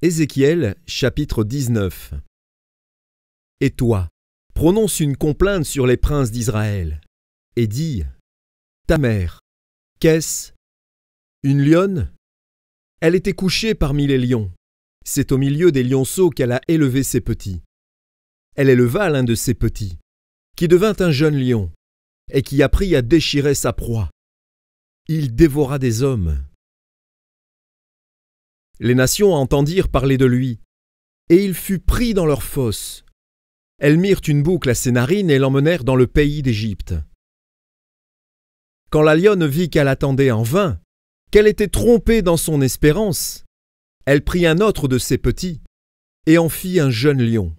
Ézéchiel, chapitre 19. Et toi, prononce une complainte sur les princes d'Israël, et dis : Ta mère, qu'est-ce ? Une lionne ? Elle était couchée parmi les lions. C'est au milieu des lionceaux qu'elle a élevé ses petits. Elle éleva l'un de ses petits, qui devint un jeune lion, et qui apprit à déchirer sa proie. Il dévora des hommes. Les nations entendirent parler de lui, et il fut pris dans leurs fosses. Elles mirent une boucle à ses narines et l'emmenèrent dans le pays d'Égypte. Quand la lionne vit qu'elle attendait en vain, qu'elle était trompée dans son espérance, elle prit un autre de ses petits et en fit un jeune lion.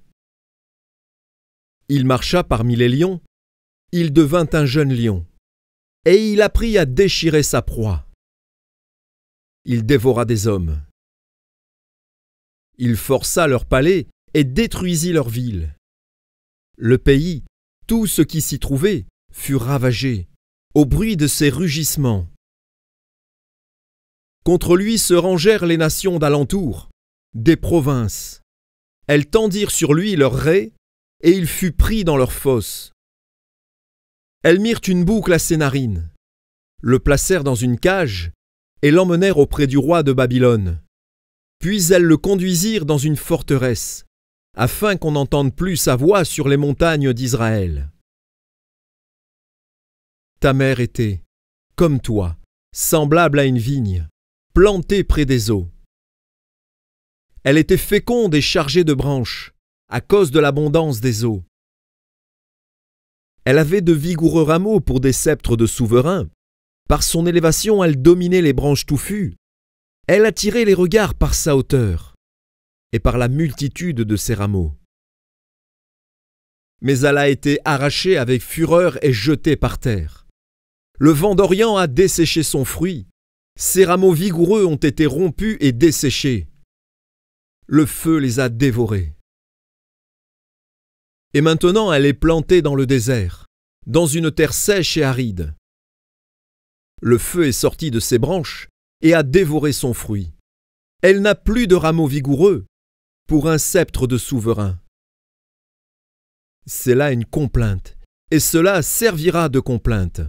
Il marcha parmi les lions, il devint un jeune lion, et il apprit à déchirer sa proie. Il dévora des hommes. Il força leurs palais et détruisit leurs villes. Le pays, tout ce qui s'y trouvait, fut ravagé, au bruit de ses rugissements. Contre lui se rangèrent les nations d'alentour, des provinces. Elles tendirent sur lui leurs raies, et il fut pris dans leurs fosses. Elles mirent une boucle à ses narines, le placèrent dans une cage, et l'emmenèrent auprès du roi de Babylone. Puis elles le conduisirent dans une forteresse, afin qu'on n'entende plus sa voix sur les montagnes d'Israël. Ta mère était, comme toi, semblable à une vigne, plantée près des eaux. Elle était féconde et chargée de branches, à cause de l'abondance des eaux. Elle avait de vigoureux rameaux pour des sceptres de souverains. Par son élévation, elle dominait les branches touffues. Elle attirait les regards par sa hauteur et par la multitude de ses rameaux. Mais elle a été arrachée avec fureur et jetée par terre. Le vent d'Orient a desséché son fruit. Ses rameaux vigoureux ont été rompus et desséchés. Le feu les a dévorés. Et maintenant elle est plantée dans le désert, dans une terre sèche et aride. Le feu est sorti de ses branches et a dévoré son fruit. Elle n'a plus de rameaux vigoureux pour un sceptre de souverain. C'est là une complainte, et cela servira de complainte.